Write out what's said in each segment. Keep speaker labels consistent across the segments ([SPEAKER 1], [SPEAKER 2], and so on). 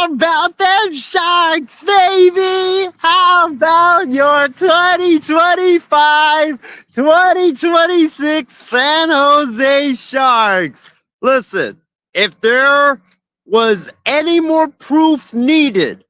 [SPEAKER 1] How about them Sharks, baby? How about your 2025-2026 San Jose Sharks? Listen, if there was any more proof needed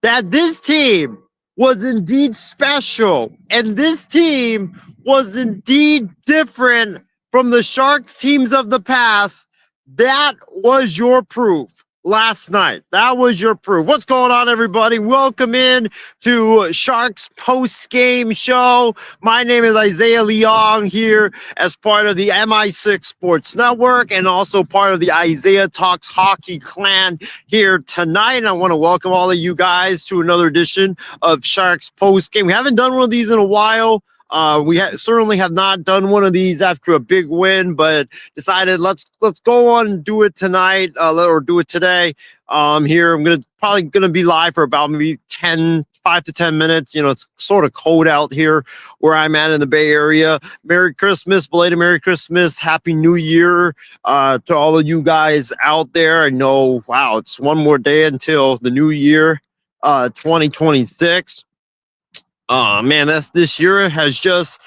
[SPEAKER 1] that this team was indeed special and this team was indeed different from the Sharks teams of the past, that was your proof last night. That was your proof. What's going on, everybody? Welcome in to Sharks post-game show. My name is Isaiah Leong here as part of the MI6 Sports Network and also part of the Isaiah Talks Hockey clan here tonight. And I want to welcome all of you guys to another edition of Sharks post-game. We haven't done one of these in a while. We certainly have not done one of these after a big win, but decided let's go on and do it tonight or do it today. Here I'm probably gonna be live for about maybe 5 to 10 minutes. You know, it's sort of cold out here where I'm at in the Bay Area. Merry Christmas, belated Merry Christmas, Happy New Year to all of you guys out there. I know, wow, it's one more day until the new year, 2026. Man, this year has just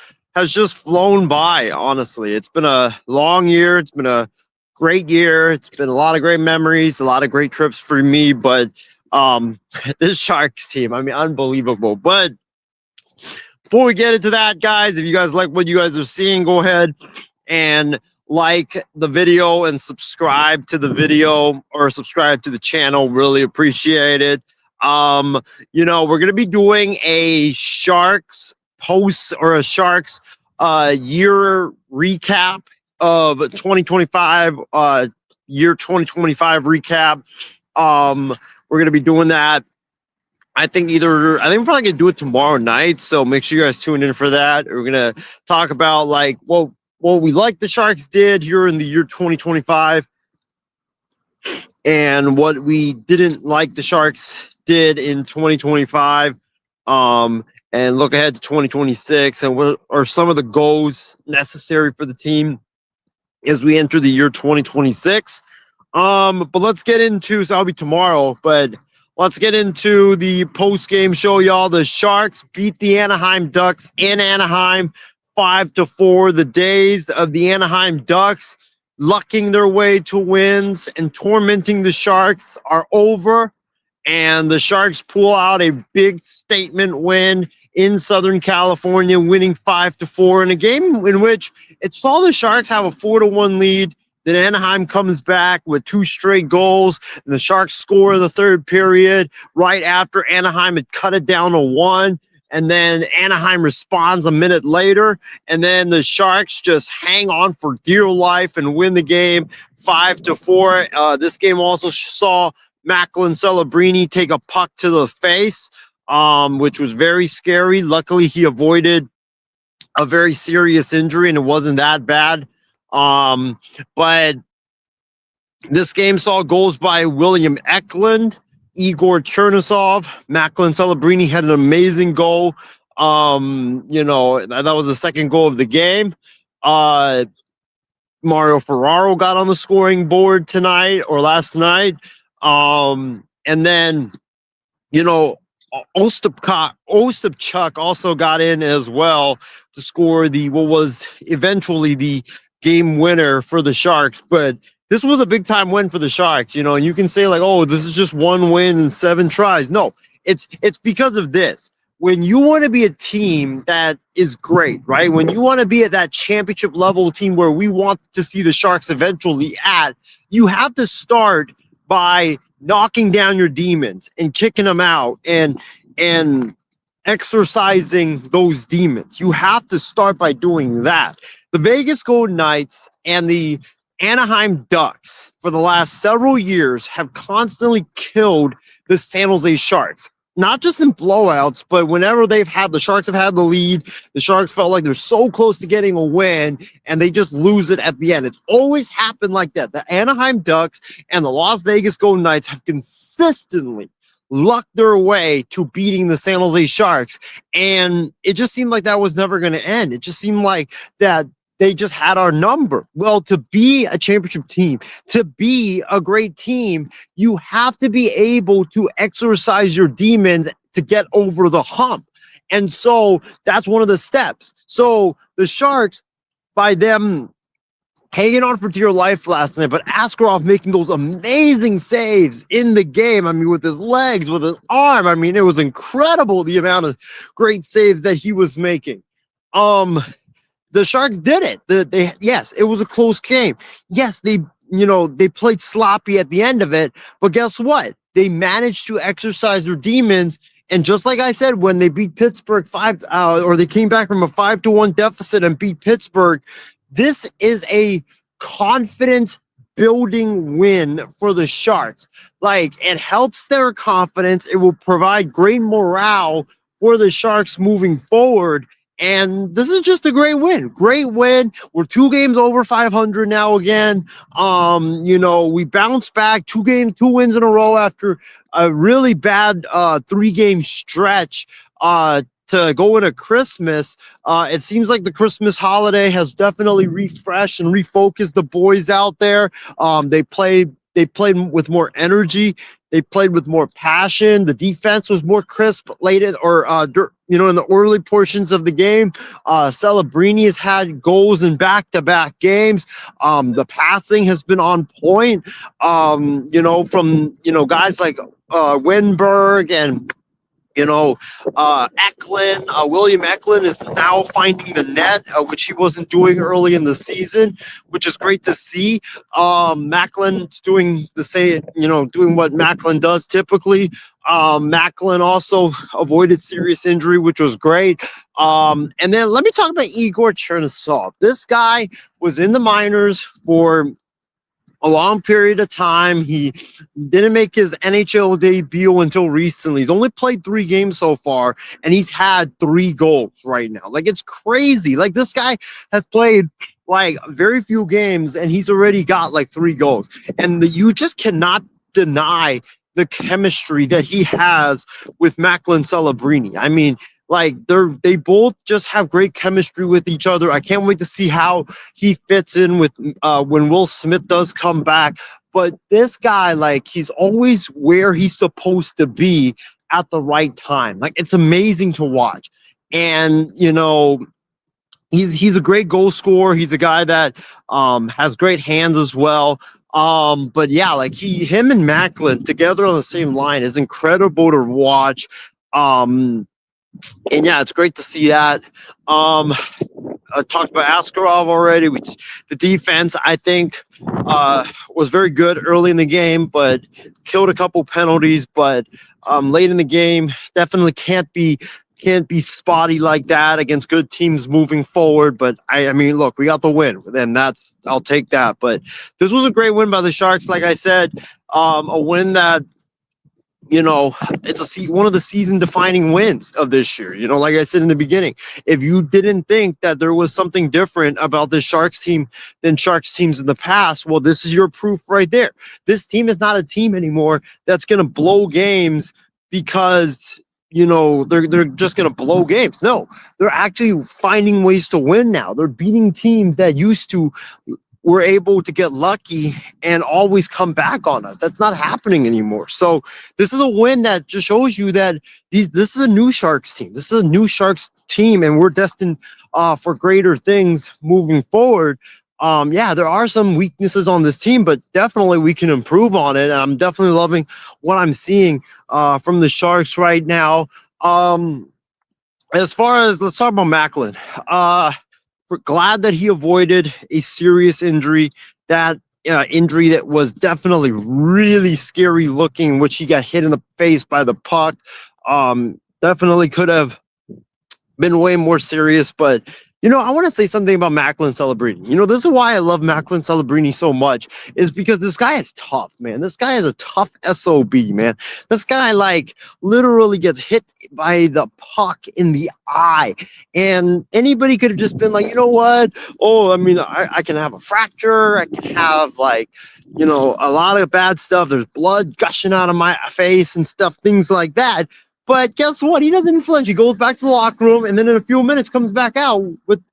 [SPEAKER 1] flown by. Honestly, it's been a long year. It's been a great year. It's been a lot of great memories, a lot of great trips for me. But this Sharks team, I mean, unbelievable. But before we get into that, guys, if you guys like what you guys are seeing, go ahead and like the video and subscribe to the video or subscribe to the channel. Really appreciate it. You know, we're going to be doing a Sharks post or a Sharks year recap of 2025, year 2025 recap. We're going to be doing that. I think we're probably going to do it tomorrow night. So make sure you guys tune in for that. We're going to talk about like what we like the Sharks did here in the year 2025 and what we didn't like the Sharks did in 2025, and look ahead to 2026 and what are some of the goals necessary for the team as we enter the year 2026. But let's get into, so that'll be tomorrow, but let's get into the post-game show, y'all. The Sharks beat the Anaheim Ducks in Anaheim 5-4. The days of the Anaheim Ducks lucking their way to wins and tormenting the Sharks are over. And the Sharks pull out a big statement win in Southern California, winning 5-4 in a game in which it saw the Sharks have a 4-1 lead. Then Anaheim comes back with 2 straight goals, and the Sharks score in the third period right after Anaheim had cut it down to 1. And then Anaheim responds a minute later, and then the Sharks just hang on for dear life and win the game 5-4. This game also saw Macklin Celebrini take a puck to the face, which was very scary. Luckily, he avoided a very serious injury, and it wasn't that bad. But this game saw goals by William Eklund, Igor Chernysov. Macklin Celebrini had an amazing goal. You know, that was the second goal of the game. Mario Ferraro got on the scoring board tonight or last night. And then, you know, Ostapchuk also got in as well to score what was eventually the game winner for the Sharks. But this was a big time win for the Sharks, you know, and you can say like, oh, this is just one win and 7 tries. No, it's because of this. When you want to be a team that is great, right? When you want to be at that championship level team where we want to see the Sharks eventually at, you have to start by knocking down your demons and kicking them out and exorcising those demons. You have to start by doing that. The Vegas Golden Knights and the Anaheim Ducks for the last several years have constantly killed the San Jose Sharks. Not just in blowouts, but whenever the Sharks have had the lead, the Sharks felt like they're so close to getting a win, and they just lose it at the end. It's always happened like that. The Anaheim Ducks and the Las Vegas Golden Knights have consistently lucked their way to beating the San Jose Sharks, and it just seemed like that was never going to end. It just seemed like that they just had our number. Well, to be a championship team, to be a great team, you have to be able to exercise your demons to get over the hump. And so that's one of the steps. So the Sharks, by them hanging on for dear life last night, but Askarov making those amazing saves in the game. I mean, with his legs, with his arm. I mean, it was incredible the amount of great saves that he was making. The Sharks did it. Yes, it was a close game. Yes, they played sloppy at the end of it, but guess what? They managed to exercise their demons. And just like I said, when they beat Pittsburgh or they came back from a 5-1 deficit and beat Pittsburgh, this is a confidence building win for the Sharks. Like, it helps their confidence. It will provide great morale for the Sharks moving forward. And this is just a great win. Great win. We're 2 games over 500 now again. We bounced back 2 wins in a row after a really bad 3-game stretch to go into Christmas. It seems like the Christmas holiday has definitely refreshed and refocused the boys out there. They played with more energy. They played with more passion. The defense was more crisp late in the early portions of the game. Celebrini has had goals in back-to-back games. The passing has been on point. From guys like Winberg and Eklund. William Eklund is now finding the net, which he wasn't doing early in the season, which is great to see. Macklin doing the same, doing what Macklin does typically. Macklin also avoided serious injury, which was great. And then let me talk about Igor Chernisov. This guy was in the minors for a long period of time. He didn't make his NHL debut until recently. He's only played 3 games so far, and he's had 3 goals right now. Like, it's crazy. Like, this guy has played like very few games, and he's already got like 3 goals. And you just cannot deny the chemistry that he has with Macklin Celebrini. I mean, like, they both just have great chemistry with each other. I can't wait to see how he fits in with when Will Smith does come back. But this guy, like, he's always where he's supposed to be at the right time. Like, it's amazing to watch. And he's a great goal scorer. He's a guy that has great hands as well. But yeah, like him and Macklin together on the same line is incredible to watch. And yeah, it's great to see that. I talked about Askarov already. The defense, I think, was very good early in the game, but killed a couple penalties. But late in the game, definitely can't be spotty like that against good teams moving forward. But I mean, look, we got the win, and I'll take that. But this was a great win by the Sharks. Like I said, a win that, it's one of the season-defining wins of this year. Like I said in the beginning, if you didn't think that there was something different about the Sharks team than Sharks teams in the past, well, this is your proof right there. This team is not a team anymore that's going to blow games because they're just going to blow games. No, they're actually finding ways to win now. They're beating teams that used to were able to get lucky and always come back on us. That's not happening anymore. So this is a win that just shows you that this is a new Sharks team. This is a new Sharks team, and we're destined for greater things moving forward. There are some weaknesses on this team, but definitely we can improve on it. And I'm definitely loving what I'm seeing from the Sharks right now. As far as, let's talk about Macklin. We're glad that he avoided a serious injury. That injury that was definitely really scary looking, which he got hit in the face by the puck. Definitely could have been way more serious, but I want to say something about Macklin Celebrini. This is why I love Macklin Celebrini so much, is because this guy is tough, man. This guy is a tough SOB, man. This guy, like, literally gets hit by the puck in the eye. And anybody could have just been like, you know what? Oh, I mean, I can have a fracture. I can have, like, a lot of bad stuff. There's blood gushing out of my face and stuff, things like that. But guess what? He doesn't flinch. He goes back to the locker room, and then in a few minutes comes back out with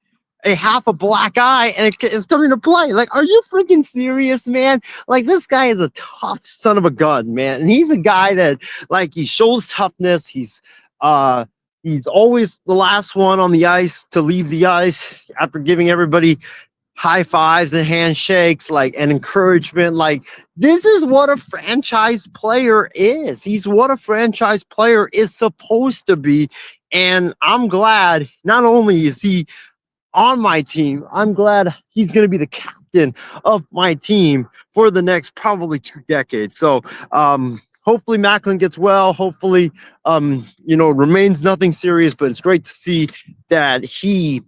[SPEAKER 1] a half a black eye and it's coming to play. Like, are you freaking serious, man? Like, this guy is a tough son of a gun, man. And he's a guy that, like, he shows toughness. He's always the last one on the ice to leave the ice after giving everybody high fives and handshakes, like, and encouragement. Like, this is what a franchise player is. He's what a franchise player is supposed to be. And I'm glad not only is he on my team, I'm glad he's going to be the captain of my team for the next probably 2 decades. So, hopefully Macklin gets well. Hopefully, remains nothing serious, but it's great to see that he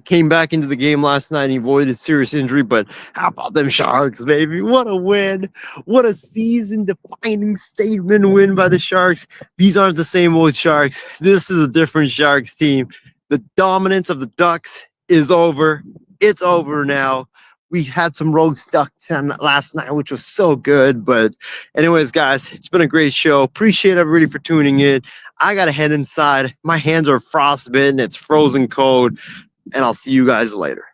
[SPEAKER 1] came back into the game last night and he avoided serious injury. But how about them Sharks, baby? What a win. What a season-defining statement win by the Sharks. These aren't the same old Sharks. This is a different Sharks team. The dominance of the Ducks is over. It's over now. We had some roast ducks on last night, which was so good. But anyways, guys, it's been a great show. Appreciate everybody for tuning in. I got to head inside. My hands are frostbitten. It's frozen cold. And I'll see you guys later.